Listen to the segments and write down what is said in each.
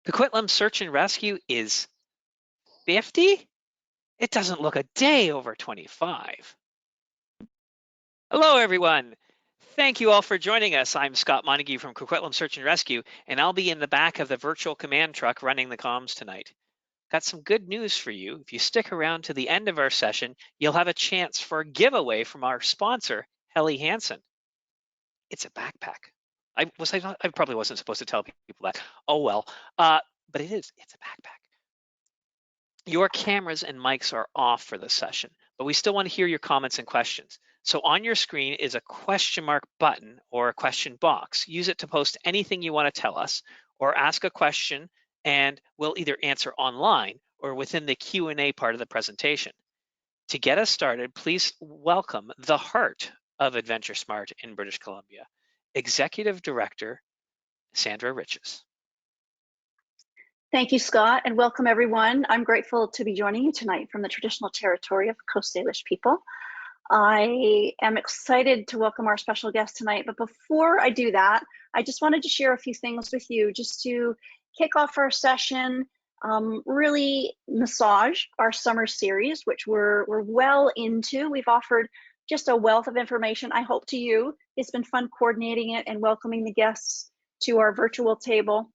Coquitlam Search and Rescue is 50? It doesn't look a day over 25. Hello, everyone. Thank you all for joining us. I'm Scott Montague from Coquitlam Search and Rescue, and I'll be in the back of the virtual command truck running the comms tonight. Got some good news for you. If you stick around to the end of our session, you'll have a chance for a giveaway from our sponsor, Helly Hansen. It's a backpack. I probably wasn't supposed to tell people that. Oh well, but it is. It's a backpack. Your cameras and mics are off for this session, but we still want to hear your comments and questions. So on your screen is a question mark button or a question box. Use it to post anything you want to tell us or ask a question, and we'll either answer online or within the Q&A part of the presentation. To get us started, please welcome the heart of AdventureSmart in British Columbia, Executive Director, Sandra Riches. Thank you, Scott, and welcome everyone. I'm grateful to be joining you tonight from the traditional territory of Coast Salish people. I am excited to welcome our special guest tonight, but before I do that, I just wanted to share a few things with you just to kick off our session, really massage our summer series, which we're well into. We've offered just a wealth of information, I hope, to you. It's been fun coordinating it and welcoming the guests to our virtual table.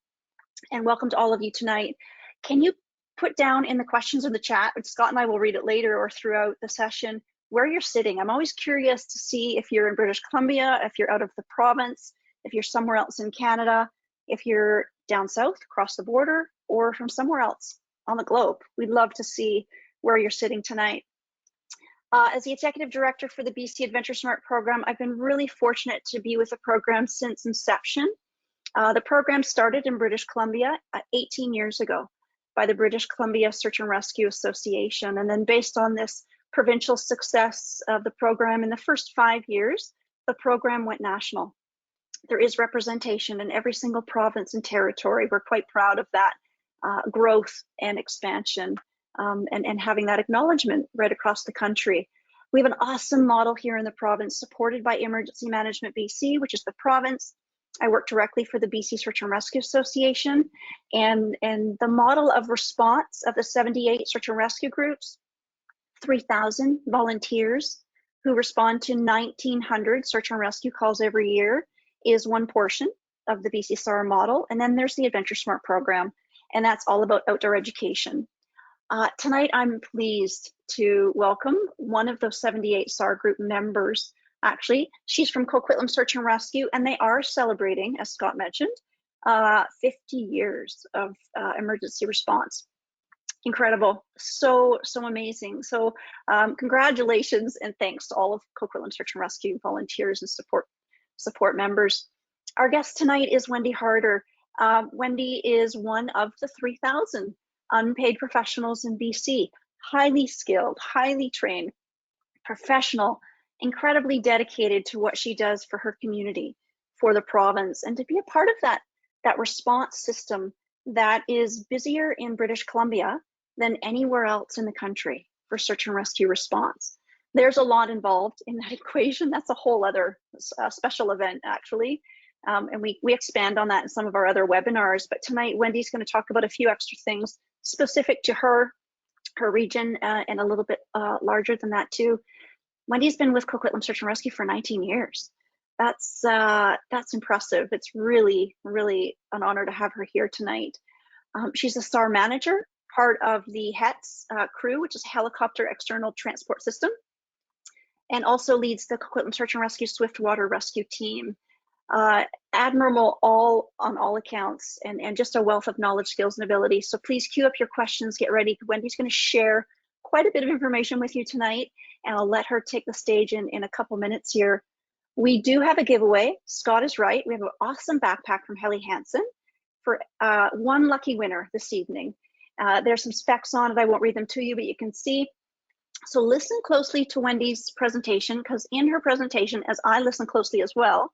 And welcome to all of you tonight. Can you put down in the questions in the chat, and Scott and I will read it later or throughout the session, where you're sitting? I'm always curious to see if you're in British Columbia, if you're out of the province, if you're somewhere else in Canada, if you're down south across the border, or from somewhere else on the globe. We'd love to see where you're sitting tonight. As the Executive Director for the BC AdventureSmart program, I've been really fortunate to be with the program since inception. The program started in British Columbia 18 years ago by the British Columbia Search and Rescue Association. And then based on this provincial success of the program in the first 5 years, the program went national. There is representation in every single province and territory. We're quite proud of that growth and expansion and having that acknowledgement right across the country. We have an awesome model here in the province supported by Emergency Management BC, which is the province. I work directly for the BC Search and Rescue Association, and the model of response of the 78 search and rescue groups, 3,000 volunteers who respond to 1,900 search and rescue calls every year is one portion of the BC SAR model. And then there's the AdventureSmart program, and that's all about outdoor education. Tonight, I'm pleased to welcome one of those 78 SAR group members. Actually, she's from Coquitlam Search and Rescue, and they are celebrating, as Scott mentioned, 50 years of emergency response. Incredible, so amazing. So congratulations and thanks to all of Coquitlam Search and Rescue volunteers and support members. Our guest tonight is Wendi Harder. Wendi is one of the 3,000 unpaid professionals in BC, highly skilled, highly trained, professional, incredibly dedicated to what she does for her community, for the province, and to be a part of that response system that is busier in British Columbia than anywhere else in the country for search and rescue response. There's a lot involved in that equation. That's a whole other special event, actually. And we expand on that in some of our other webinars. But tonight, Wendi's going to talk about a few extra things specific to her region, and a little bit larger than that too. Wendi's been with Coquitlam Search and Rescue for 19 years. That's impressive. It's really, really an honor to have her here tonight. She's a SAR Manager, part of the HETS crew, which is Helicopter External Transport System, and also leads the Coquitlam Search and Rescue Swiftwater Rescue Team. Admiral on all accounts, and just a wealth of knowledge, skills, and ability. So please queue up your questions, get ready. Wendi's going to share quite a bit of information with you tonight, and I'll let her take the stage in a couple minutes here. We do have a giveaway. Scott is right. We have an awesome backpack from Helly Hansen for one lucky winner this evening. There's some specs on it. I won't read them to you, but you can see. So listen closely to Wendi's presentation, because in her presentation, as I listen closely as well,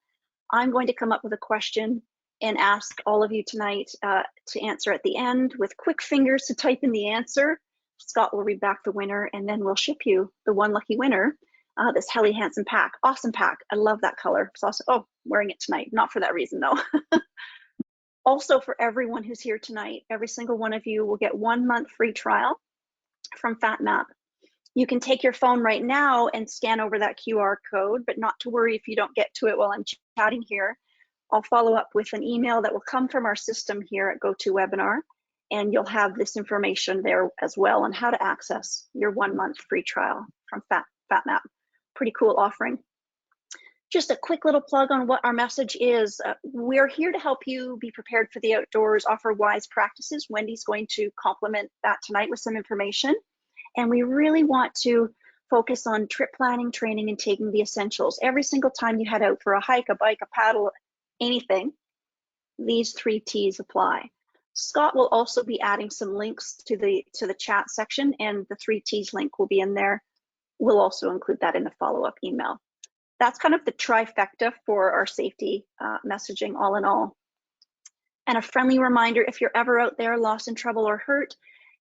I'm going to come up with a question and ask all of you tonight to answer at the end with quick fingers to type in the answer. Scott will read back the winner, and then we'll ship you the one lucky winner, this Helly Hansen pack. Awesome pack. I love that color. It's also, oh, wearing it tonight. Not for that reason, though. Also, for everyone who's here tonight, every single one of you will get 1 month free trial from FatMap. You can take your phone right now and scan over that QR code, but not to worry if you don't get to it while I'm chatting here. I'll follow up with an email that will come from our system here at GoToWebinar, and you'll have this information there as well on how to access your 1 month free trial from FatMap. Pretty cool offering. Just a quick little plug on what our message is. We're here to help you be prepared for the outdoors, offer wise practices. Wendy's going to complement that tonight with some information. And we really want to focus on trip planning, training, and taking the essentials. Every single time you head out for a hike, a bike, a paddle, anything, these 3 T's apply. Scott will also be adding some links to the chat section, and the 3 T's link will be in there. We'll also include that in the follow-up email. That's kind of the trifecta for our safety messaging all in all. And a friendly reminder, if you're ever out there lost, in trouble, or hurt,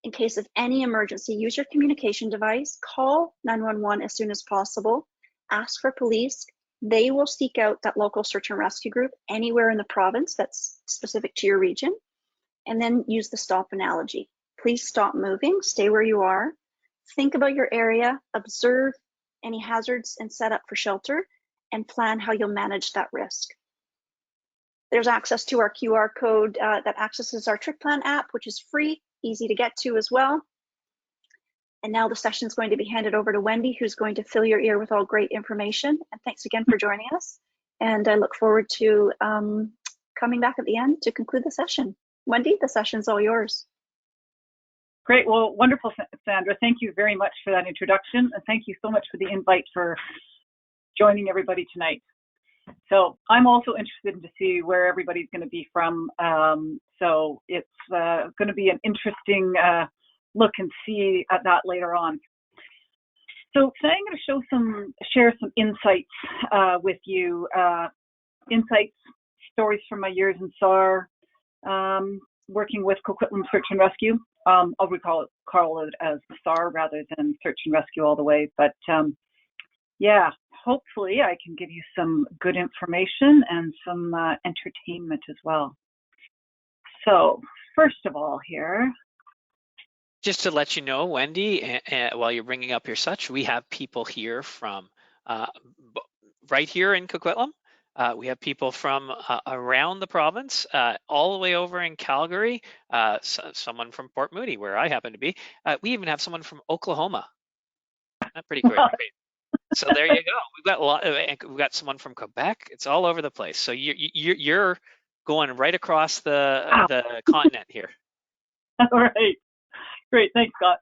in case of any emergency, use your communication device, call 911 as soon as possible, ask for police. They will seek out that local search and rescue group anywhere in the province that's specific to your region, and then use the stop analogy. Please stop moving, stay where you are, think about your area, observe any hazards and set up for shelter, and plan how you'll manage that risk. There's access to our QR code that accesses our Trip Plan app, which is free, easy to get to as well. And now the session is going to be handed over to Wendi, who's going to fill your ear with all great information. And thanks again for joining us. And I look forward to coming back at the end to conclude the session. Wendi, the session's all yours. Great. Well, wonderful, Sandra. Thank you very much for that introduction. And thank you so much for the invite for joining everybody tonight. So I'm also interested to see where everybody's going to be from. So it's going to be an interesting look and see at that later on. So today I'm going to share some insights with you. Insights, stories from my years in SAR, working with Coquitlam Search and Rescue. I'll call it as SAR rather than Search and Rescue all the way. But yeah, hopefully I can give you some good information and some entertainment as well. So first of all here. Just to let you know, Wendi, while you're bringing up your such, we have people here from right here in Coquitlam. We have people from around the province, all the way over in Calgary, someone from Port Moody, where I happen to be. We even have someone from Oklahoma. That's pretty great. So there you go. We've got someone from Quebec. It's all over the place. So you're going right across the continent here. All right. Great. Thanks, Scott.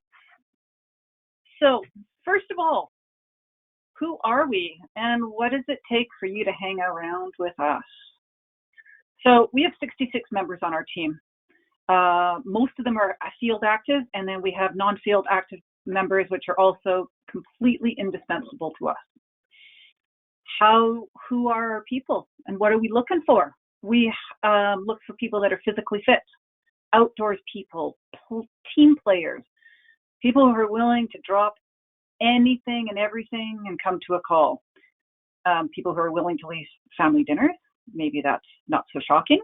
So first of all, who are we and what does it take for you to hang around with us? So we have 66 members on our team. Most of them are field active, and then we have non-field active members, which are also completely indispensable to us. Who are our people and what are we looking for? We look for people that are physically fit, outdoors people, team players, people who are willing to drop anything and everything and come to a call. People who are willing to leave family dinners, maybe that's not so shocking.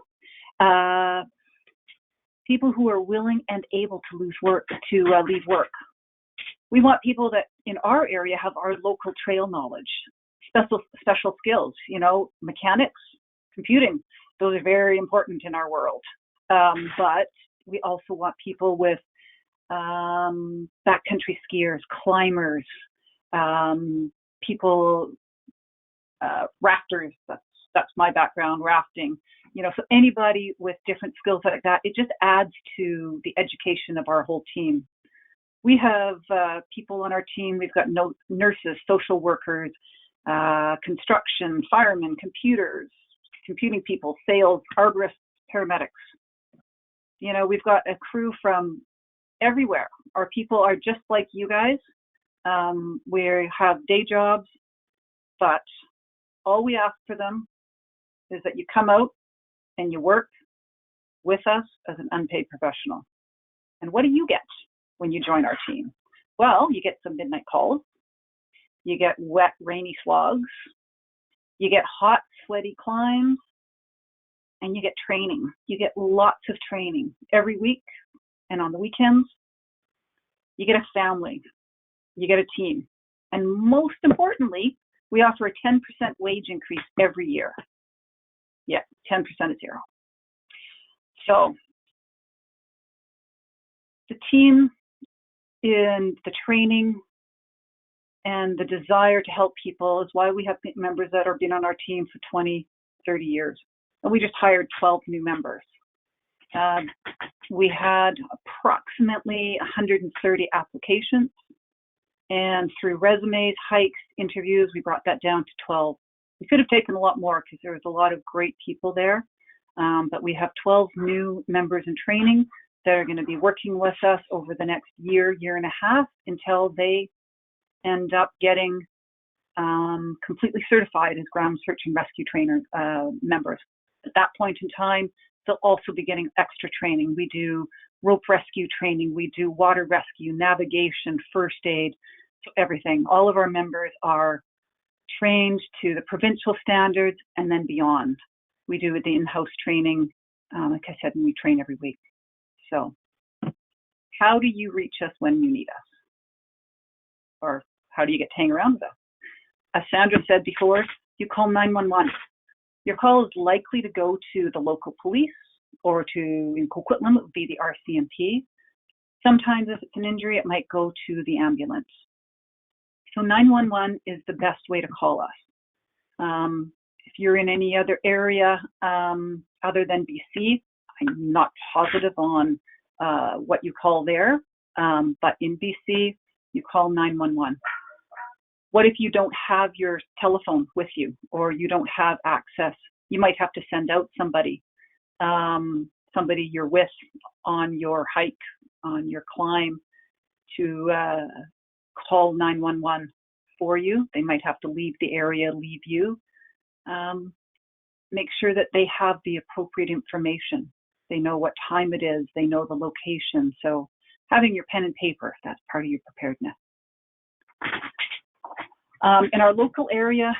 People who are willing and able to leave work. We want people that in our area have our local trail knowledge, special skills, mechanics, computing. Those are very important in our world. But we also want people with backcountry skiers, climbers, people, rafters. That's my background, rafting. So anybody with different skills like that, it just adds to the education of our whole team. We have people on our team. We've got nurses, social workers, construction, firemen, computing people, sales, arborists, paramedics. We've got a crew from everywhere. Our people are just like you guys. We have day jobs, but all we ask for them is that you come out and you work with us as an unpaid professional. And what do you get when you join our team? Well, you get some midnight calls. You get wet, rainy slogs. You get hot, sweaty climbs. and you get training. You get lots of training every week and on the weekends. You get a family, you get a team. And most importantly, we offer a 10% wage increase every year. Yeah, 10% is zero. So the team in the training and the desire to help people is why we have members that have been on our team for 20, 30 years. And we just hired 12 new members. We had approximately 130 applications, and through resumes, hikes, interviews, we brought that down to 12. We could have taken a lot more because there was a lot of great people there, but we have 12 new members in training that are going to be working with us over the next year, year and a half until they end up getting completely certified as ground search and rescue trainer members. At that point in time, they'll also be getting extra training. We do rope rescue training, we do water rescue, navigation, first aid, so everything. All of our members are trained to the provincial standards and then beyond. We do the in-house training, like I said, and we train every week. So how do you reach us when you need us? Or how do you get to hang around with us? As Sandra said before, you call 911. Your call is likely to go to the local police or in Coquitlam, it would be the RCMP. Sometimes if it's an injury, it might go to the ambulance. So 911 is the best way to call us. If you're in any other area other than BC, I'm not positive on what you call there, but in BC, you call 911. What if you don't have your telephone with you or you don't have access? You might have to send out somebody you're with on your hike, on your climb, to call 911 for you. They might have to leave the area, leave you. Make sure that they have the appropriate information. They know what time it is. They know the location. So having your pen and paper, that's part of your preparedness. In our local area,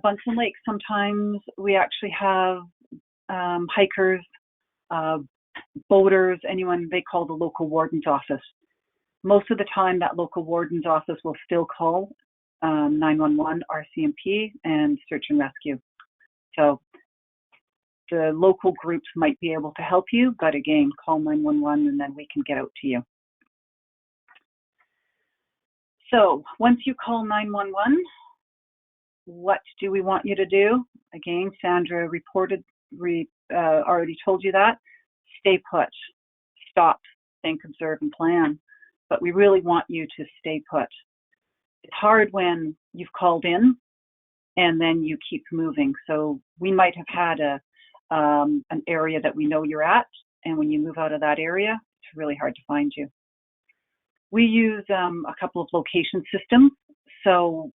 Bunsen Lake, sometimes we actually have hikers, boaters, anyone they call the local warden's office. Most of the time, that local warden's office will still call 911, RCMP, and search and rescue. So the local groups might be able to help you, but again, call 911 and then we can get out to you. So once you call 911, what do we want you to do? Again, Sandra already told you that. Stay put, stop, think, observe, and plan. But we really want you to stay put. It's hard when you've called in and then you keep moving. So we might have had an area that we know you're at, and when you move out of that area, it's really hard to find you. We use a couple of location systems. So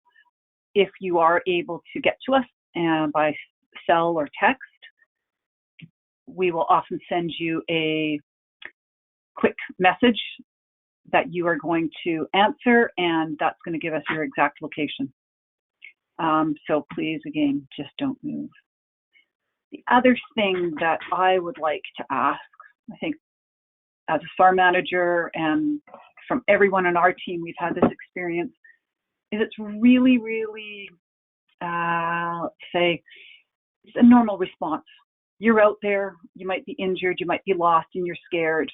if you are able to get to us by cell or text, we will often send you a quick message that you are going to answer, and that's going to give us your exact location. So please, again, just don't move. The other thing that I would like to ask, I think as a SAR manager and from everyone on our team, we've had this experience, is it's really, really, let's say, it's a normal response. You're out there, you might be injured, you might be lost, and you're scared,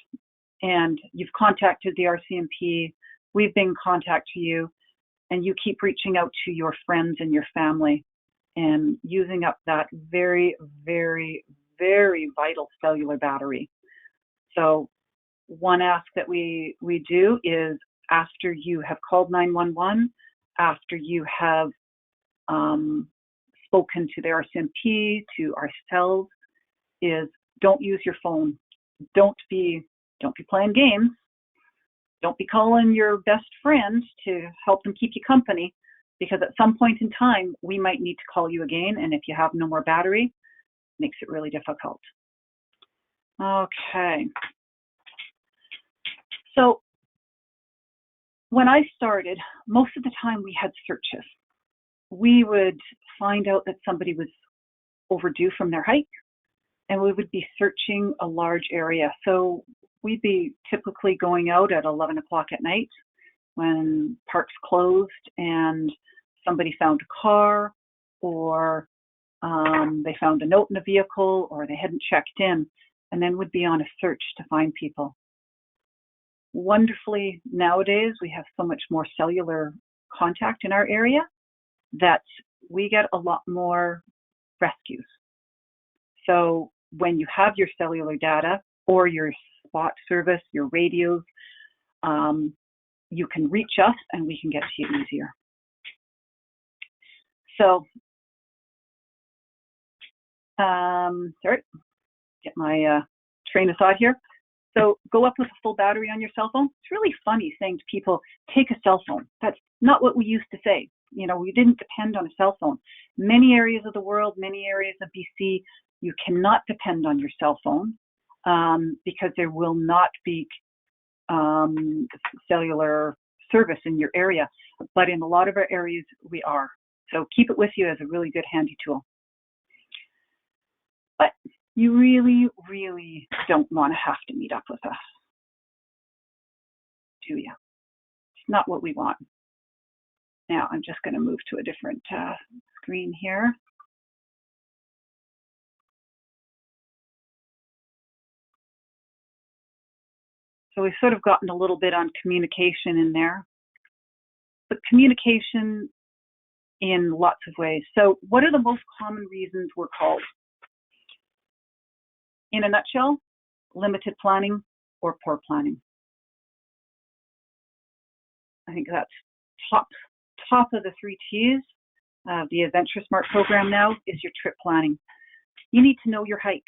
and you've contacted the RCMP, we've been in contact to you, and you keep reaching out to your friends and your family and using up that very, very, very vital cellular battery. So one ask that we do is after you have called 911, after you have spoken to the RCMP, to ourselves, is don't use your phone. Don't be playing games. Don't be calling your best friend to help them keep you company, because at some point in time, we might need to call you again, and if you have no more battery, it makes it really difficult. Okay. So when I started, most of the time we had searches. We would find out that somebody was overdue from their hike, and we would be searching a large area. So we'd be typically going out at 11 o'clock at night when parks closed and somebody found a car, or they found a note in a vehicle, or they hadn't checked in, and then would be on a search to find people. Wonderfully, nowadays, we have so much more cellular contact in our area that we get a lot more rescues. So when you have your cellular data or your spot service, your radios, you can reach us and we can get to you easier. So, sorry, get my train of thought here. So go up with a full battery on your cell phone. It's really funny saying to people, take a cell phone. That's not what we used to say. You know, we didn't depend on a cell phone. Many areas of the world, many areas of BC, you cannot depend on your cell phone because there will not be cellular service in your area. But in a lot of our areas, we are. So keep it with you as a really good handy tool. But you really, really don't want to have to meet up with us, do you? It's not what we want. Now, I'm just going to move to a different screen here. So we've sort of gotten a little bit on communication in there. But communication in lots of ways. So what are the most common reasons we're called? In a nutshell, limited planning or poor planning. I think that's top of the 3 T's. The AdventureSmart program now is your trip planning. You need to know your hike.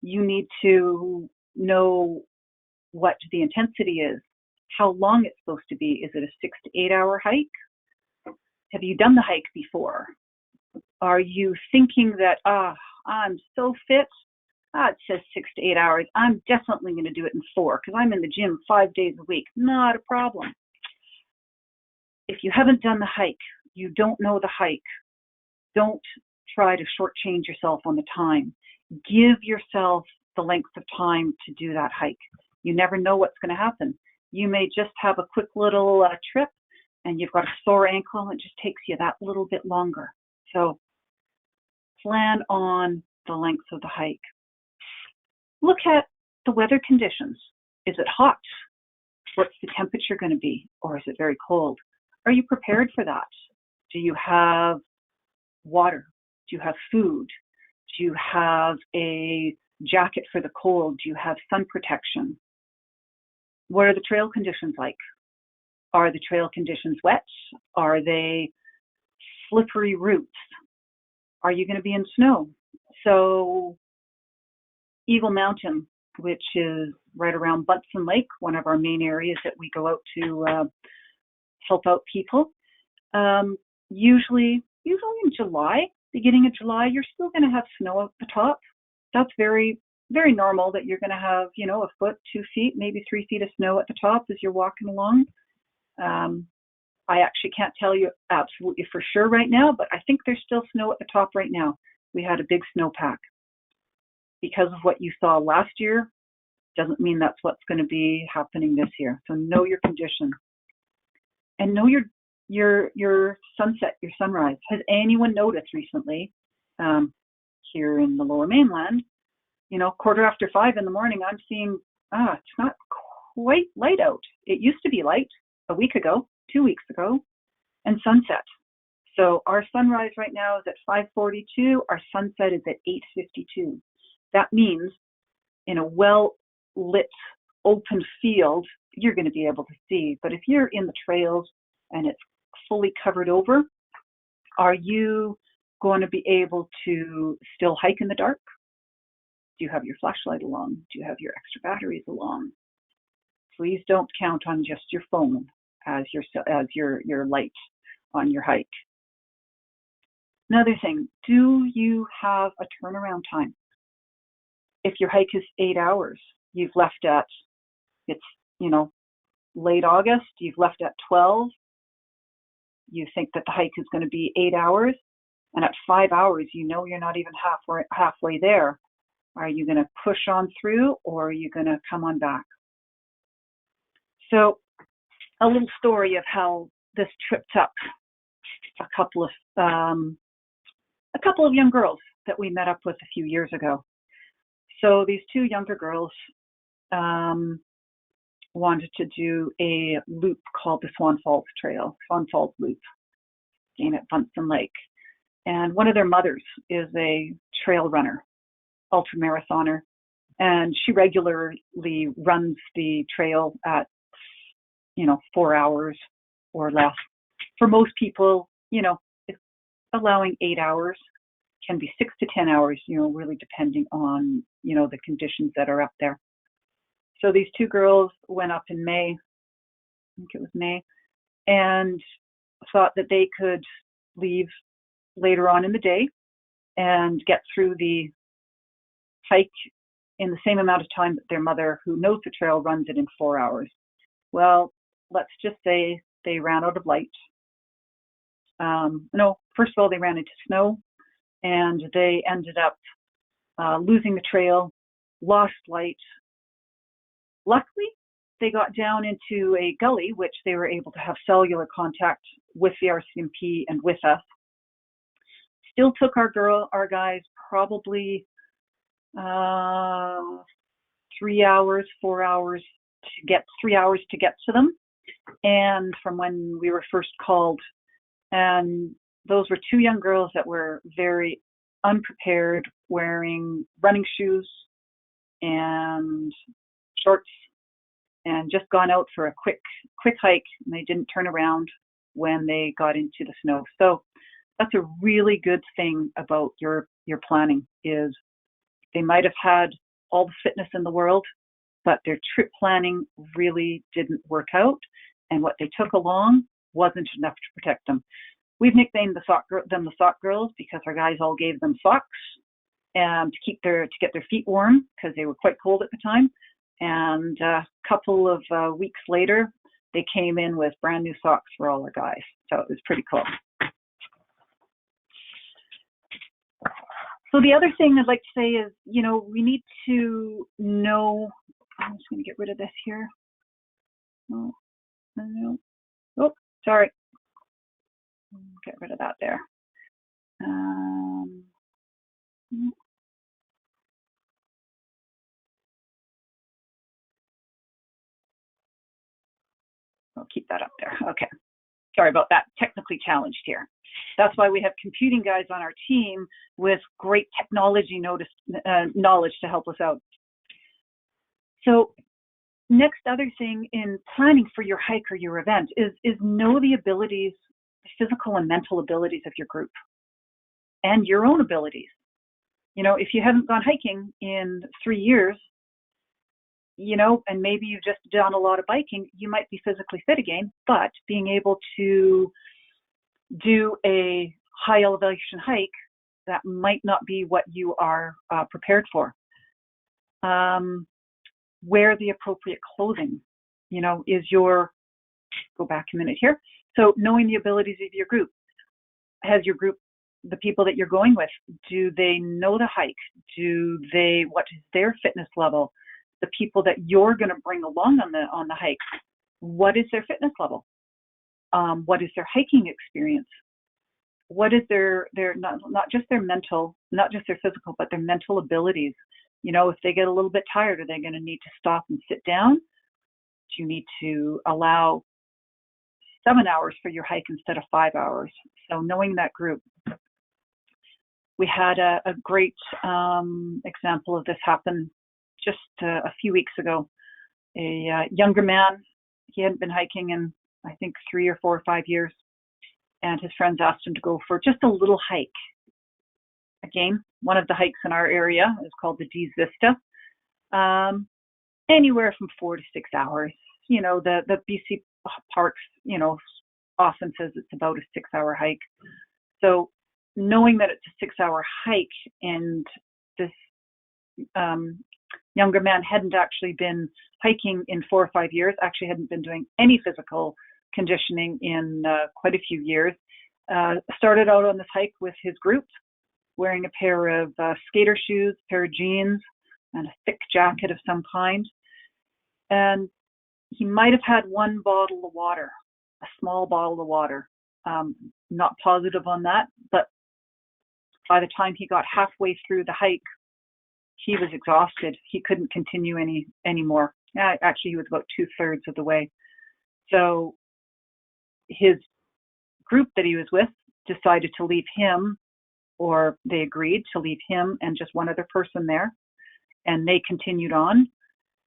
You need to know what the intensity is, how long it's supposed to be. Is it a 6 to 8 hour hike? Have you done the hike before? Are you thinking that, I'm so fit, it says 6 to 8 hours. I'm definitely going to do it in 4 because I'm in the gym 5 days a week. Not a problem. If you haven't done the hike, you don't know the hike, don't try to shortchange yourself on the time. Give yourself the length of time to do that hike. You never know what's going to happen. You may just have a quick little trip and you've got a sore ankle and it just takes you that little bit longer. So plan on the length of the hike. Look at the weather conditions. Is it hot? What's the temperature going to be? Or is it very cold? Are you prepared for that? Do you have water? Do you have food? Do you have a jacket for the cold? Do you have sun protection? What are the trail conditions like? Are the trail conditions wet? Are they slippery routes? Are you going to be in snow? So Eagle Mountain, which is right around Bunsen Lake, one of our main areas that we go out to help out people. Usually in July, beginning of July, you're still going to have snow at the top. That's very, very normal that you're going to have, a foot, 2 feet, maybe 3 feet of snow at the top as you're walking along. I actually can't tell you absolutely for sure right now, but I think there's still snow at the top right now. We had a big snowpack. Because of what you saw last year, doesn't mean that's what's going to be happening this year. So know your condition. And know your sunset, your sunrise. Has anyone noticed recently here in the Lower Mainland, 5:15 in the morning, I'm seeing, it's not quite light out. It used to be light a week ago, 2 weeks ago, and sunset. So our sunrise right now is at 5:42. Our sunset is at 8:52. That means in a well-lit open field, you're going to be able to see. But if you're in the trails and it's fully covered over, are you going to be able to still hike in the dark? Do you have your flashlight along? Do you have your extra batteries along? Please don't count on just your phone as your light on your hike. Another thing, do you have a turnaround time? If your hike is 8 hours, you've left at, late August, you've left at 12, you think that the hike is going to be 8 hours, And at 5 hours, you know you're not even halfway there. Are you going to push on through, or are you going to come on back? So a little story of how this tripped up a couple of young girls that we met up with a few years ago. So these two younger girls wanted to do a loop called the Swan Falls Loop, again at Bunsen Lake. And one of their mothers is a trail runner, ultramarathoner, and she regularly runs the trail at 4 hours or less. For most people, allowing 8 hours, can be 6 to 10 hours, really depending on, the conditions that are up there. So these two girls went up in May, I think it was May, and thought that they could leave later on in the day and get through the hike in the same amount of time that their mother, who knows the trail, runs it in 4 hours. Well, let's just say they ran out of light. No, first of all, they ran into snow, and they ended up losing the trail, lost light. Luckily, they got down into a gully, which they were able to have cellular contact with the RCMP and with us. Still took our guys probably 3 hours, 4 hours to get 3 hours to get to them, and from when we were first called. And those were two young girls that were very unprepared, wearing running shoes and shorts, and just gone out for a quick hike, and they didn't turn around when they got into the snow. So that's a really good thing about your planning, is they might have had all the fitness in the world, but their trip planning really didn't work out, and what they took along wasn't enough to protect them. We've nicknamed them the sock girls, because our guys all gave them socks to get their feet warm, because they were quite cold at the time. And a couple of weeks later, they came in with brand new socks for all our guys. So it was pretty cool. So the other thing I'd like to say is, we need to know, I'm just going to get rid of this here. Oh, sorry. Get rid of that there. I'll keep that up there. Okay. Sorry about that. Technically challenged here. That's why we have computing guys on our team with great technology knowledge to help us out. So next other thing in planning for your hike or your event is know the abilities, the physical and mental abilities of your group, and your own abilities. If you haven't gone hiking in 3 years, and maybe you've just done a lot of biking, you might be physically fit again, but being able to do a high elevation hike, that might not be what you are prepared for. Wear the appropriate clothing, go back a minute here. So knowing the abilities of your group. Has your group, the people that you're going with, do they know the hike? What is their fitness level? The people that you're going to bring along on the hike, what is their fitness level? What is their hiking experience? What is their not just their mental, not just their physical, but their mental abilities? If they get a little bit tired, are they going to need to stop and sit down? Do you need to allow 7 hours for your hike instead of 5 hours? So knowing that group. We had a great example of this happen just a few weeks ago. A younger man, he hadn't been hiking in, I think, 3 or 4 or 5 years, and his friends asked him to go for just a little hike. Again, one of the hikes in our area is called the Dees Vista. Anywhere from 4 to 6 hours. The BC Parks, often says it's about a 6-hour hike. So knowing that it's a 6-hour hike, and this younger man hadn't actually been hiking in 4 or 5 years, actually hadn't been doing any physical conditioning in quite a few years, started out on this hike with his group, wearing a pair of skater shoes, a pair of jeans, and a thick jacket of some kind. And he might have had one bottle of water, a small bottle of water. Not positive on that, but by the time he got halfway through the hike, he was exhausted. He couldn't continue anymore. Actually, he was about 2/3 of the way. So his group that he was with decided to leave him, or they agreed to leave him and just one other person there, and they continued on.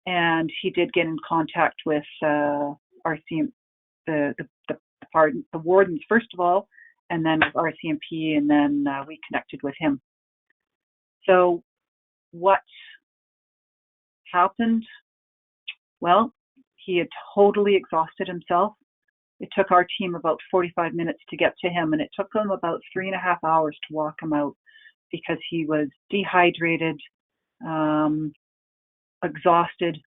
And he did get in contact with RCM, the wardens first of all, and then with RCMP, and then we connected with him. So what happened? Well, he had totally exhausted himself. It took our team about 45 minutes to get to him, and it took them about 3.5 hours to walk him out because he was dehydrated, exhausted,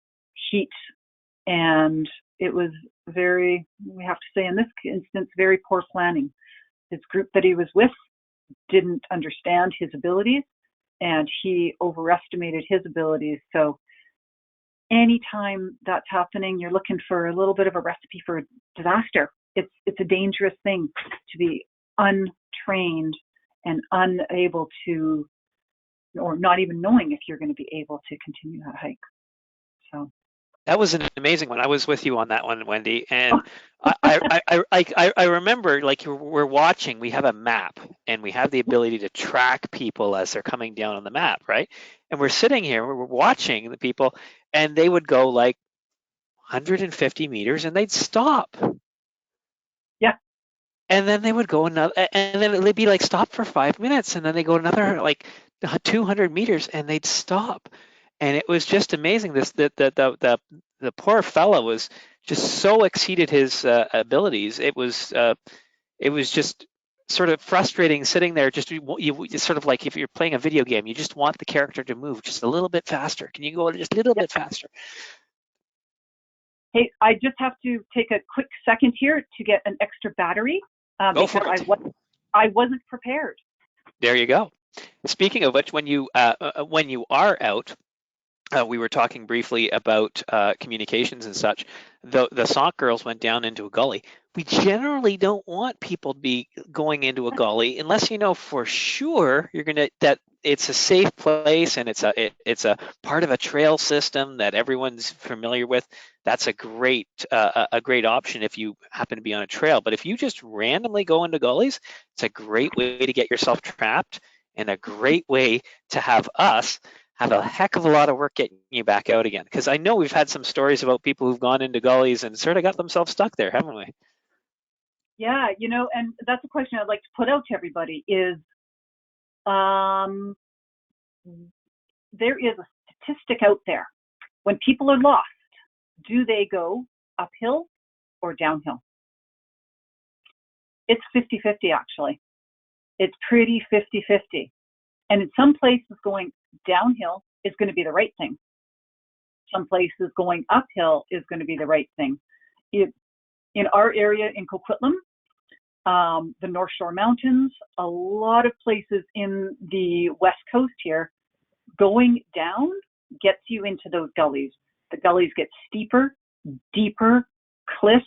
heat, and it was very, we have to say in this instance, very poor planning. His group that he was with didn't understand his abilities, and he overestimated his abilities. So anytime that's happening, you're looking for a little bit of a recipe for disaster. It's a dangerous thing to be untrained and unable to, or not even knowing if you're going to be able to continue that hike. So that was an amazing one. I was with you on that one, Wendi, and I remember, like, we're watching. We have a map, and we have the ability to track people as they're coming down on the map, right? And we're sitting here, we're watching the people, and they would go like 150 meters, and they'd stop. Yeah. And then they would go another, and then they'd be like stop for 5 minutes, and then they go another like 200 meters, and they'd stop. And it was just amazing. The poor fellow was just so exceeded his abilities. It was just sort of frustrating sitting there. Just you sort of like if you're playing a video game, you just want the character to move just a little bit faster. Can you go just a little bit faster? Hey, I just have to take a quick second here to get an extra battery because I wasn't prepared. There you go. Speaking of which, when you are out, we were talking briefly about communications and such. The SOC girls went down into a gully. We generally don't want people to be going into a gully unless you know for sure that it's a safe place and it's a part of a trail system that everyone's familiar with. That's a great option if you happen to be on a trail. But if you just randomly go into gullies, it's a great way to get yourself trapped and a great way to have us have a heck of a lot of work getting you back out again. Because I know we've had some stories about people who've gone into gullies and sort of got themselves stuck there, haven't we? Yeah, and that's a question I'd like to put out to everybody is, there is a statistic out there. When people are lost, do they go uphill or downhill? It's 50-50 actually. It's pretty 50-50. And in some places going downhill is going to be the right thing. Some places going uphill is going to be the right thing. In our area in Coquitlam, the North Shore Mountains, a lot of places in the West Coast here, going down gets you into those gullies. The gullies get steeper, deeper, cliffs,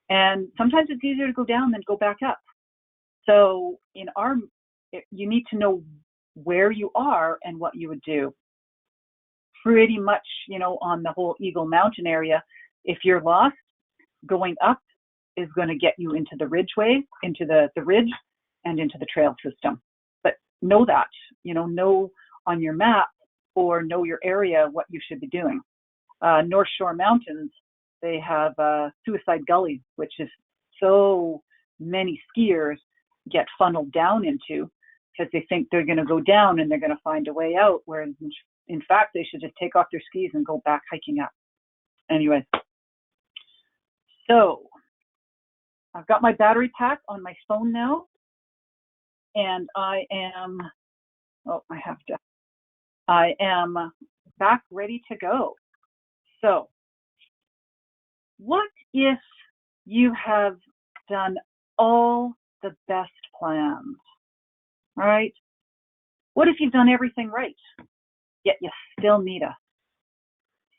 and sometimes it's easier to go down than go back up. So you need to know where you are and what you would do. Pretty much, on the whole Eagle Mountain area, if you're lost, going up is going to get you into the ridgeway, into the ridge, and into the trail system. But know that, know on your map or know your area what you should be doing. North Shore Mountains, they have suicide gullies, which is so many skiers get funneled down into because they think they're going to go down and they're going to find a way out, whereas in fact they should just take off their skis and go back hiking up. Anyway, so I've got my battery pack on my phone now, and I am back ready to go. So what if you have done all the best plans, all right? What if you've done everything right, yet you still need us?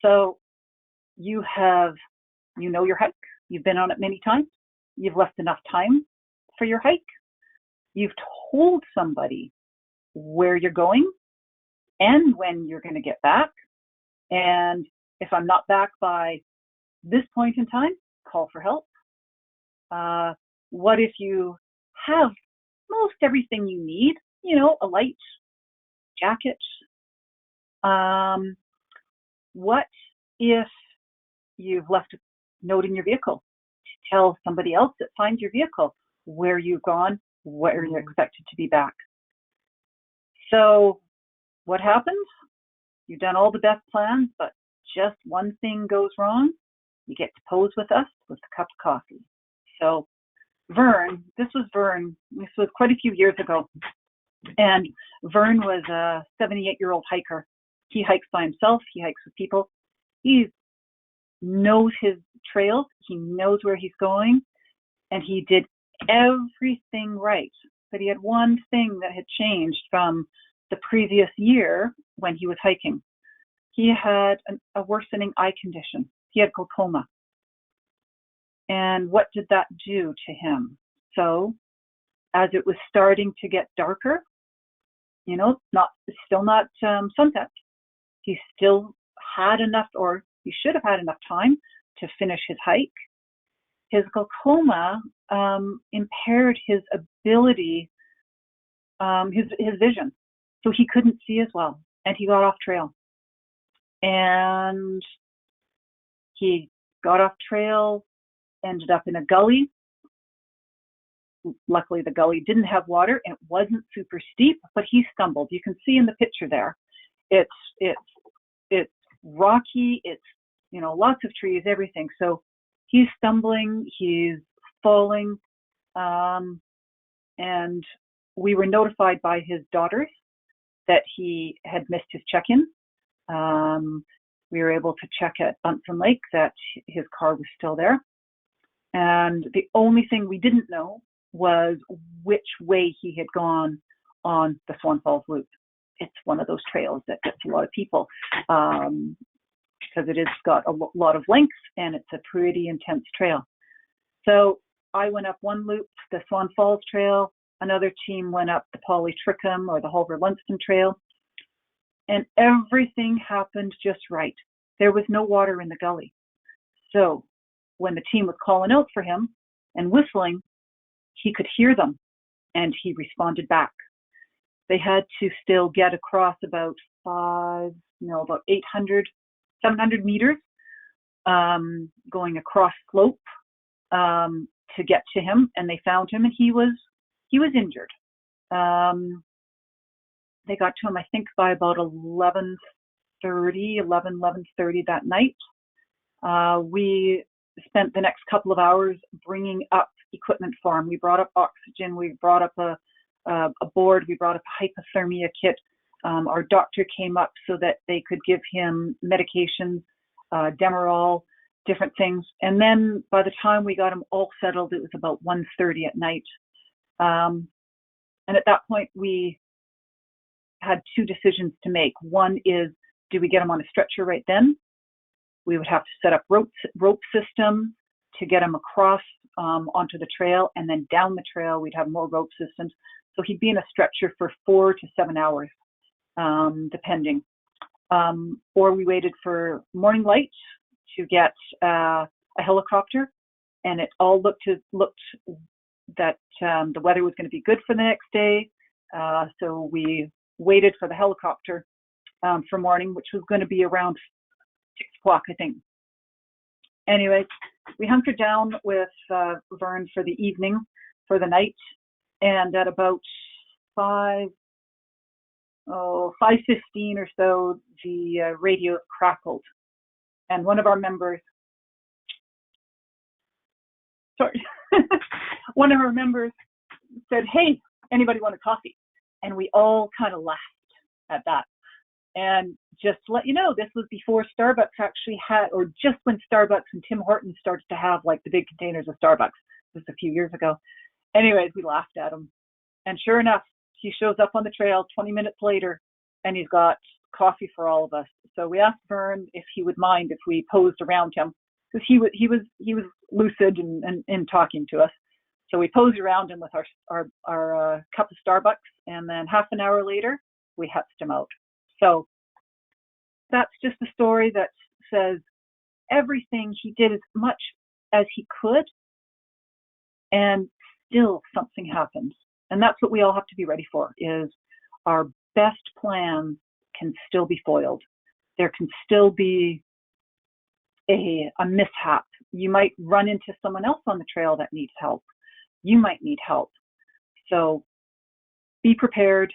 So you know your hike. You've been on it many times. You've left enough time for your hike. You've told somebody where you're going and when you're going to get back. And if I'm not back by this point in time, call for help. What if you have most everything you need, a light, jacket? What if you've left a note in your vehicle to tell somebody else that finds your vehicle where you've gone, where you're expected to be back? So what happens? You've done all the best plans, but just one thing goes wrong. You get to pose with us with a cup of coffee. So this was quite a few years ago. And Vern was a 78-year-old hiker. He hikes by himself. He hikes with people. He knows his trails. He knows where he's going. And he did everything right. But he had one thing that had changed from the previous year when he was hiking. He had a worsening eye condition. He had glaucoma. And what did that do to him? So as it was starting to get darker, still not sunset, he still had enough, or he should have had enough time to finish his hike. His glaucoma impaired his ability, his vision. So he couldn't see as well, and he got off trail. And he got off trail, ended up in a gully. Luckily, the gully didn't have water, and it wasn't super steep, but he stumbled. You can see in the picture there. It's rocky. It's lots of trees, everything. So he's stumbling. He's falling, and we were notified by his daughters that he had missed his check-in. We were able to check at Bunsen Lake that his car was still there. And the only thing we didn't know was which way he had gone on the Swan Falls Loop. It's one of those trails that gets a lot of people because it has got a lot of length and it's a pretty intense trail. So I went up one loop, the Swan Falls Trail. Another team went up the Polytrichum or the Hulver-Lunston Trail. And everything happened just right. There was no water in the gully. So when the team was calling out for him and whistling, he could hear them and he responded back. They had to still get across about 800, 700 meters, going across slope to get to him, and they found him, and he was injured. They got to him, I think, by about 11:30 that night. We spent the next couple of hours bringing up equipment for him. We brought up oxygen. We brought up a board. We brought up a hypothermia kit. Our doctor came up so that they could give him medications, Demerol, different things. And then by the time we got him all settled, it was about 1:30 at night. And at that point, we had two decisions to make. One is, do we get him on a stretcher right then? We would have to set up rope systems to get him across onto the trail, and then down the trail, we'd have more rope systems. So he'd be in a stretcher for 4 to 7 hours, depending. Or we waited for morning light to get a helicopter, and it all looked that the weather was going to be good for the next day. So we waited for the helicopter for morning, which was going to be around 6 o'clock, I think. Anyway, we hunkered down with Vern for the evening, for the night, and at about 5:15 or so, the radio crackled, and one of our members, one of our members said, "Hey, anybody want a coffee?" And we all kind of laughed at that. And just to let you know, this was before Starbucks actually had, or just when Starbucks and Tim Hortons started to have like the big containers of Starbucks. This was a few years ago. Anyways, we laughed at him. And sure enough, he shows up on the trail 20 minutes later, and he's got coffee for all of us. So we asked Vern if he would mind if we posed around him, because he was lucid and talking to us. So we posed around him with our cup of Starbucks, and then half an hour later, we HETS'd him out. So that's just a story that says everything he did as much as he could, and still something happens. And that's what we all have to be ready for, is our best plan can still be foiled. There can still be a mishap. You might run into someone else on the trail that needs help. You might need help. So be prepared,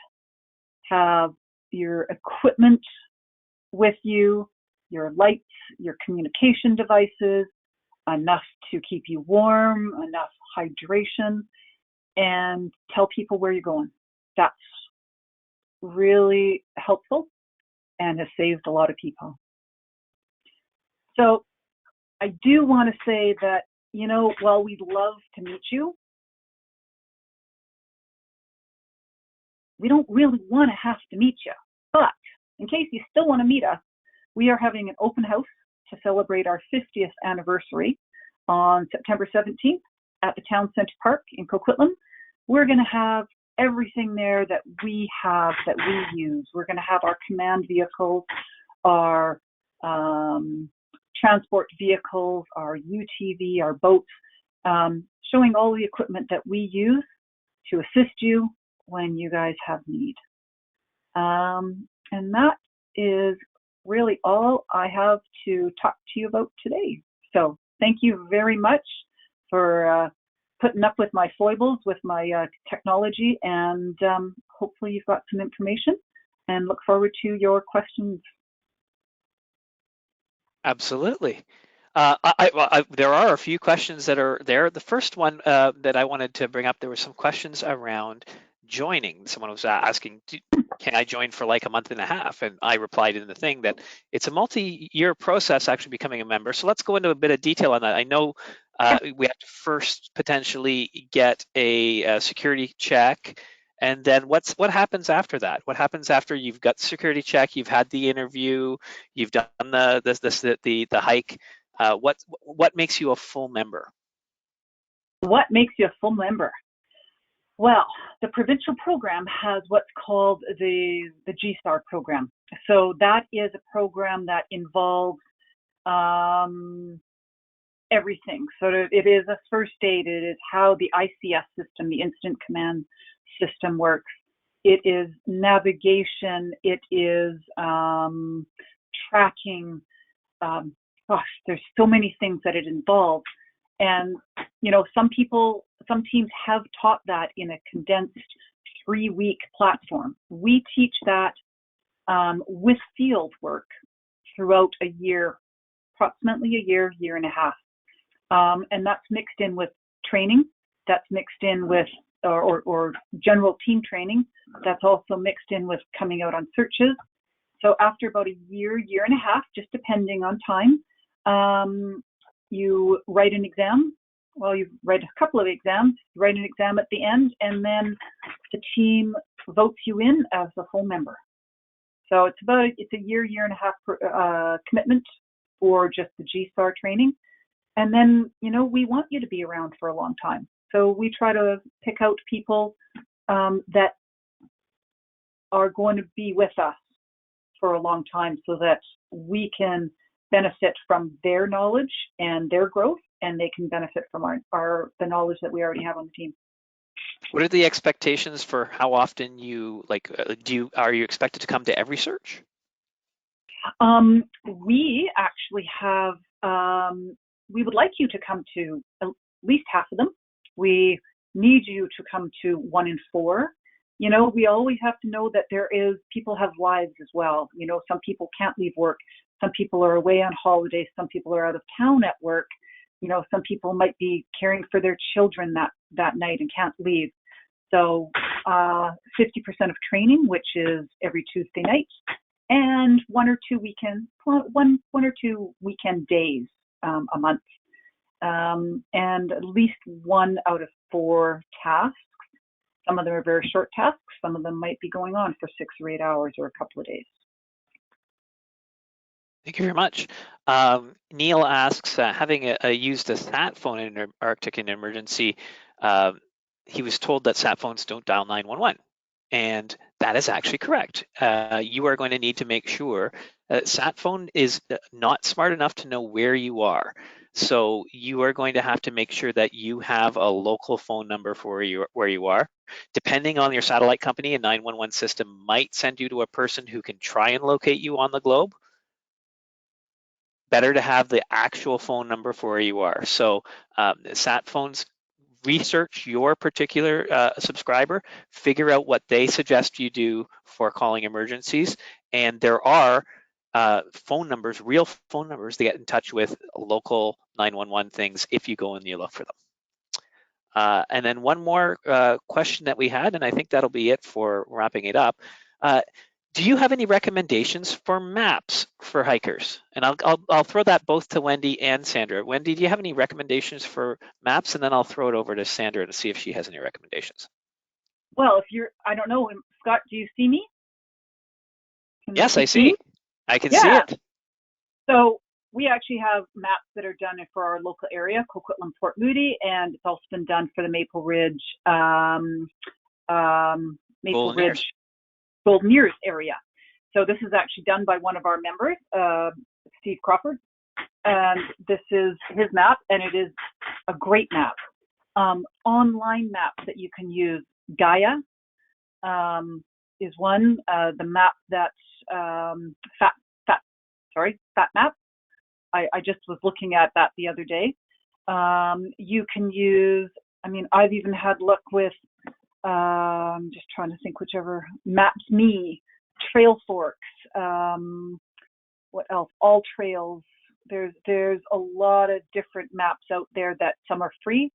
have your equipment with you, your lights, your communication devices, enough to keep you warm, enough hydration, and tell people where you're going. That's really helpful and has saved a lot of people. So I do want to say that, you know, while we'd love to meet you, we don't really want to have to meet you. But in case you still want to meet us, we are having an open house to celebrate our 50th anniversary on September 17th at the Town Centre Park in Coquitlam. We're going to have everything there that we have, that we use. We're going to have our command vehicles, our transport vehicles, our UTV, our boats, showing all the equipment that we use to assist you when you guys have need. And that is really all I have to talk to you about today. So thank you very much for putting up with my foibles, with my technology, and hopefully you've got some information, and look forward to your questions. Absolutely. There are a few questions that are there. The first one that I wanted to bring up, there were some questions around joining. Someone was asking, can I join for like a month and a half? And I replied in the thing that it's a multi-year process actually becoming a member. So let's go into a bit of detail on that. I know we have to first potentially get a security check. And then what happens after that? What happens after you've got security check, you've had the interview, you've done the hike? What makes you a full member? What makes you a full member? Well, the provincial program has what's called the GSAR program. So that is a program that involves everything. So it is a first aid, it is how the ICS system, the Incident Command System works. It is navigation, it is tracking. Gosh, there's so many things that it involves. And, you know, some teams have taught that in a condensed 3-week platform. We teach that with field work throughout a year, approximately a year, year and a half. And that's mixed in with training. That's mixed in with, or general team training. That's also mixed in with coming out on searches. So after about a year, year and a half, just depending on time, you write an exam. Well, you write a couple of exams, you write an exam at the end, and then the team votes you in as a full member. So it's a year, year and a half commitment for just the GSAR training. And then, you know, we want you to be around for a long time. So we try to pick out people that are going to be with us for a long time so that we can benefit from their knowledge and their growth, and they can benefit from the knowledge that we already have on the team. What are the expectations for how often you are you expected to come to every search? We actually have, we would like you to come to at least half of them. We need you to come to 1 in 4. You know, we always have to know that people have lives as well. You know, some people can't leave work. Some people are away on holidays. Some people are out of town at work. You know, some people might be caring for their children that night and can't leave. So 50% of training, which is every Tuesday night, and one or two weekend days a month, and at least 1 out of for tasks. Some of them are very short tasks. Some of them might be going on for 6 or 8 hours or a couple of days. Thank you very much. Neil asks, having used a sat phone in an Arctic in emergency, he was told that sat phones don't dial 911. And that is actually correct. You are going to need to make sure sat phone is not smart enough to know where you are. So you are going to have to make sure that you have a local phone number for where you are. Depending on your satellite company, a 911 system might send you to a person who can try and locate you on the globe. Better to have the actual phone number for where you are. So sat phones, research your particular subscriber, figure out what they suggest you do for calling emergencies. And there are phone numbers, real phone numbers to get in touch with local 911 things if you go and you look for them. And then one more question that we had, and I think that'll be it for wrapping it up. Do you have any recommendations for maps for hikers? And I'll throw that both to Wendi and Sandra. Wendi, do you have any recommendations for maps? And then I'll throw it over to Sandra to see if she has any recommendations. Well, if you're, I don't know, Scott, do you see me? Yes, I see. I can see it. So we actually have maps that are done for our local area, Coquitlam, Port Moody, and it's also been done for the Maple Ridge, Golden Ears area. So this is actually done by one of our members, Steve Crawford, and this is his map, and it is a great map. Online maps that you can use, Gaia is one. The map that Fat Map. I just was looking at that the other day. You can use. I mean, I've even had luck with. I'm just trying to think whichever. Maps.me, Trail Forks, what else? All Trails. There's a lot of different maps out there that some are free,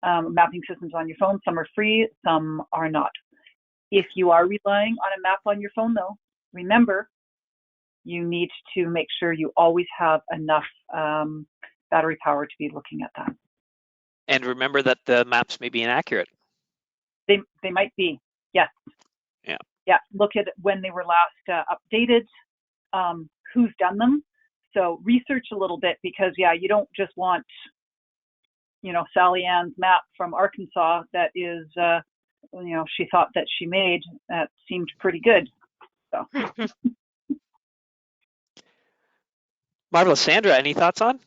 mapping systems on your phone. Some are free, some are not. If you are relying on a map on your phone, though, remember you need to make sure you always have enough battery power to be looking at that. And remember that the maps may be inaccurate. They might be, yes. Yeah, look at when they were last updated, who's done them. So research a little bit because, yeah, you don't just want, Sally Ann's map from Arkansas that is, she thought that she made. That seemed pretty good. So. Marvelous. Sandra, any thoughts on?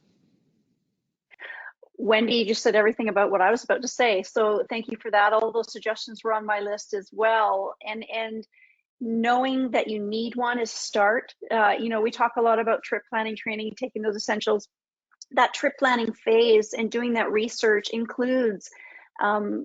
Wendi just said everything about what I was about to say. So thank you for that. All those suggestions were on my list as well. And knowing that you need one is start. We talk a lot about trip planning training, taking those essentials. That trip planning phase and doing that research includes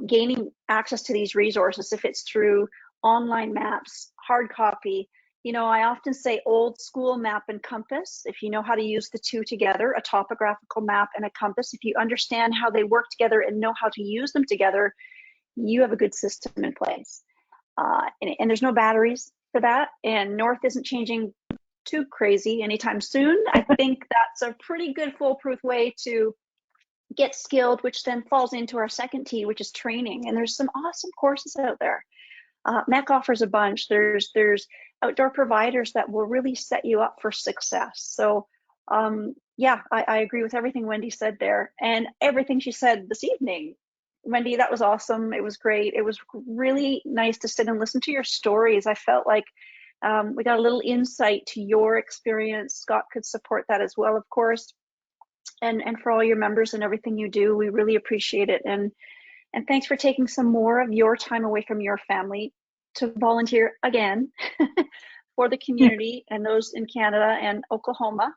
gaining access to these resources, if it's through online maps, hard copy. I often say old school map and compass. If you know how to use the two together, a topographical map and a compass, if you understand how they work together and know how to use them together, you have a good system in place. And there's no batteries for that. And North isn't changing too crazy anytime soon. I think that's a pretty good foolproof way to get skilled, which then falls into our second T, which is training. And there's some awesome courses out there. MEC offers a bunch. There's outdoor providers that will really set you up for success. So yeah, I agree with everything Wendi said there and everything she said this evening. Wendi, that was awesome. It was great. It was really nice to sit and listen to your stories. I felt like we got a little insight to your experience. Scott could support that as well, of course. And for all your members and everything you do, we really appreciate it. And thanks for taking some more of your time away from your family to volunteer again for the community and those in Canada and Oklahoma.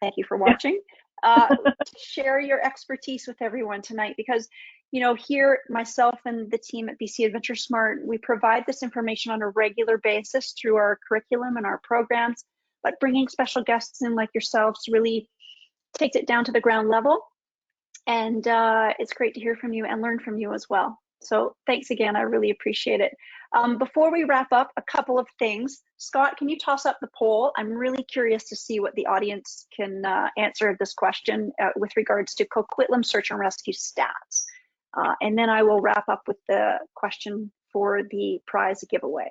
Thank you for watching. To share your expertise with everyone tonight, because here myself and the team at BC AdventureSmart, we provide this information on a regular basis through our curriculum and our programs, but bringing special guests in like yourselves really takes it down to the ground level. And it's great to hear from you and learn from you as well. So thanks again, I really appreciate it. Before we wrap up, a couple of things. Scott, can you toss up the poll? I'm really curious to see what the audience can answer this question with regards to Coquitlam Search and Rescue stats. And then I will wrap up with the question for the prize giveaway.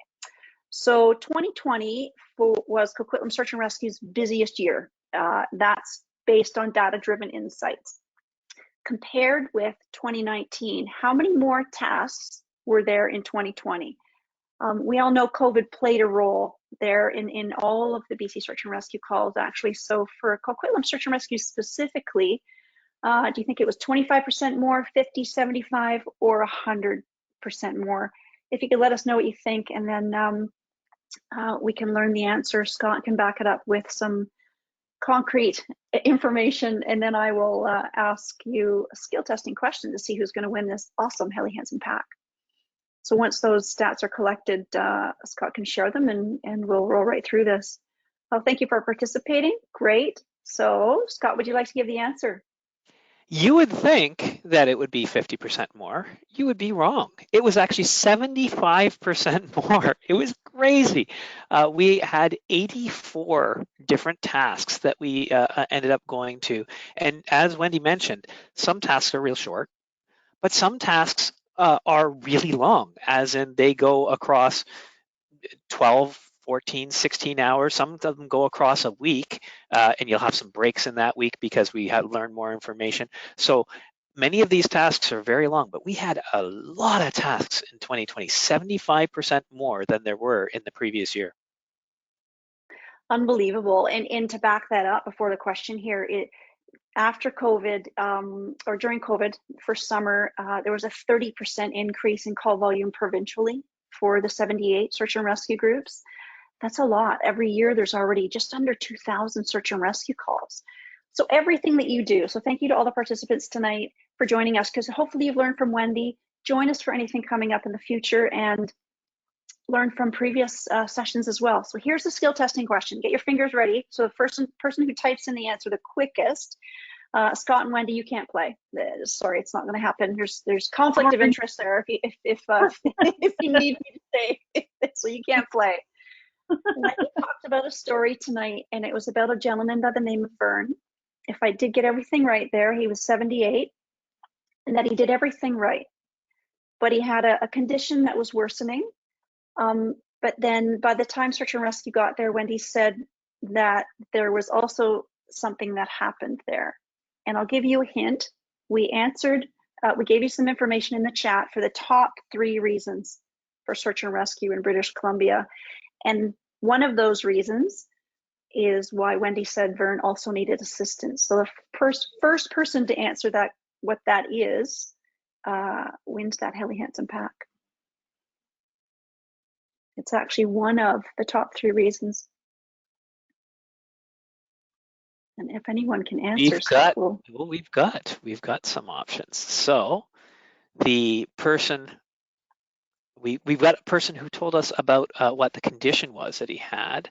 So 2020 was Coquitlam Search and Rescue's busiest year. That's based on data-driven insights. Compared with 2019, how many more tasks were there in 2020? We all know COVID played a role there in all of the BC Search and Rescue calls, actually. So for Coquitlam Search and Rescue specifically, do you think it was 25% more, 50, 75, or 100% more? If you could let us know what you think, and then we can learn the answer. Scott can back it up with some concrete information, and then I will ask you a skill testing question to see who's going to win this awesome Helly Hansen pack. So once those stats are collected, Scott can share them, and we'll roll right through this. Well, thank you for participating. Great. So Scott, would you like to give the answer? You would think that it would be 50% more. You would be wrong. It was actually 75% more. It was crazy. We had 84 different tasks that we ended up going to. And as Wendi mentioned, some tasks are real short, but some tasks are really long, as in they go across 12, 14, 16 hours. Some of them go across a week, and you'll have some breaks in that week because we had learned more information. So many of these tasks are very long, but we had a lot of tasks in 2020, 75% more than there were in the previous year. Unbelievable. And to back that up before the question here, after COVID, or during COVID for summer, there was a 30% increase in call volume provincially for the 78 search and rescue groups. That's a lot. Every year there's already just under 2,000 search and rescue calls. So everything that you do, so thank you to all the participants tonight for joining us, because hopefully you've learned from Wendi. Join us for anything coming up in the future and learn from previous sessions as well. So here's the skill testing question. Get your fingers ready. So the person who types in the answer the quickest, Scott and Wendi, you can't play. Sorry, it's not going to happen. There's conflict of interest there. If you need me to say, so you can't play. Wendi talked about a story tonight, and it was about a gentleman by the name of Vern. If I did get everything right there, he was 78, and that he did everything right, but he had a condition that was worsening. But then by the time search and rescue got there, Wendi said that there was also something that happened there. And I'll give you a hint. We gave you some information in the chat for the top 3 reasons for search and rescue in British Columbia. And one of those reasons is why Wendi said Vern also needed assistance. So the first person to answer that, what that is, wins that Helly Hansen pack. It's actually one of the top 3 reasons. And if anyone can answer, we've got some options. So the person, we've got a person who told us about what the condition was that he had.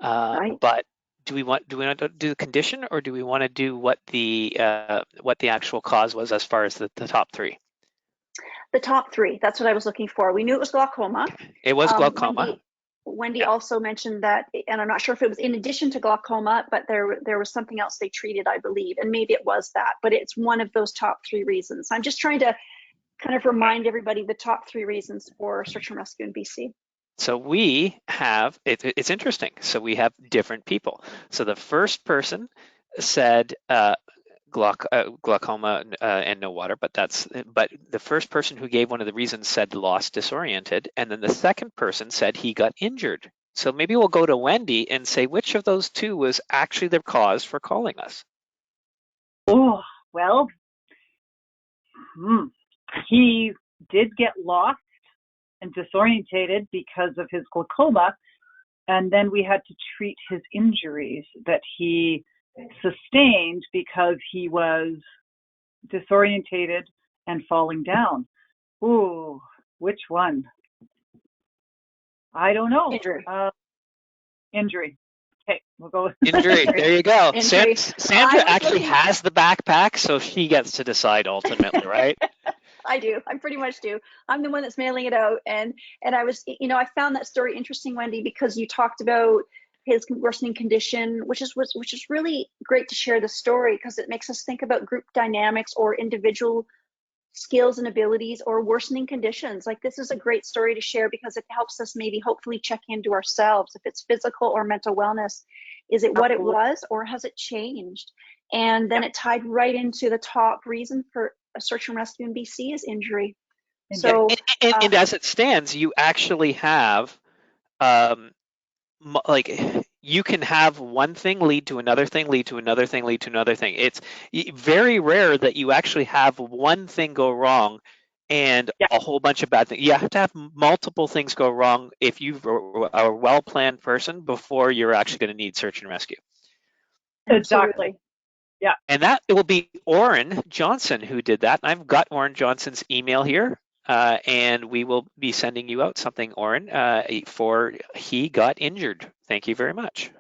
Right. But do we want to do the condition, or do we want to do what the actual cause was as far as the top 3? The top 3. That's what I was looking for. We knew it was glaucoma. It was glaucoma. Wendi also mentioned that, and I'm not sure if it was in addition to glaucoma, but there was something else they treated, I believe, and maybe it was that, but it's one of those top 3 reasons. I'm just trying to kind of remind everybody the top 3 reasons for search and rescue in BC. So we have, it's interesting. So we have different people. So the first person said glaucoma and no water, but the first person who gave one of the reasons said lost, disoriented, and then the second person said he got injured. So maybe we'll go to Wendi and say which of those 2 was actually the cause for calling us. Oh, well, he did get lost and disorientated because of his glaucoma, and then we had to treat his injuries that he sustained because he was disorientated and falling down. Ooh, which one? I don't know. Injury. Okay, we'll go with injury. There you go. Injury. Sandra actually has the backpack, so she gets to decide ultimately, right? I do. I pretty much do. I'm the one that's mailing it out, and I was, I found that story interesting, Wendi, because you talked about his worsening condition, which is really great to share the story, because it makes us think about group dynamics or individual skills and abilities or worsening conditions. Like, this is a great story to share because it helps us maybe hopefully check into ourselves. If it's physical or mental wellness, is it what it was or has it changed? And then it tied right into the top reason for a search and rescue in BC is injury. So, and as it stands, you actually have like, you can have one thing lead to another thing, lead to another thing, lead to another thing. It's very rare that you actually have one thing go wrong and a whole bunch of bad things. You have to have multiple things go wrong if you're a well-planned person before you're actually going to need search and rescue. Exactly. Yeah. And that it will be Orrin Johnson who did that. I've got Orrin Johnson's email here. And we will be sending you out something, Orrin, for he got injured. Thank you very much.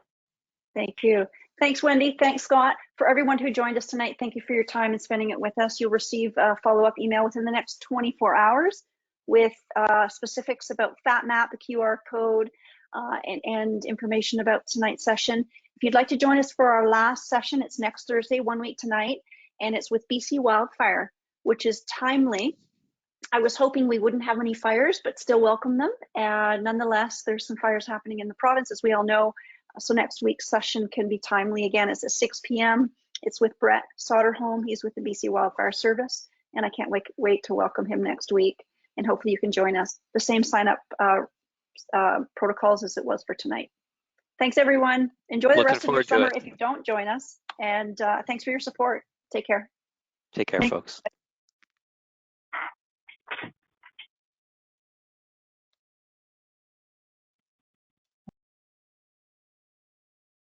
Thank you. Thanks, Wendi. Thanks, Scott. For everyone who joined us tonight, thank you for your time and spending it with us. You'll receive a follow-up email within the next 24 hours with specifics about FatMap, the QR code, and information about tonight's session. If you'd like to join us for our last session, it's next Thursday, 1 week tonight, and it's with BC Wildfire, which is timely. I was hoping we wouldn't have any fires, but still welcome them. Nonetheless, there's some fires happening in the province, as we all know. So next week's session can be timely. Again, it's at 6 p.m. It's with Brett Soderholm. He's with the BC Wildfire Service, and I can't wait to welcome him next week. And hopefully you can join us. The same sign-up protocols as it was for tonight. Thanks, everyone. Enjoy the rest of your summer if you don't join us. And thanks for your support. Take care. Take care, folks.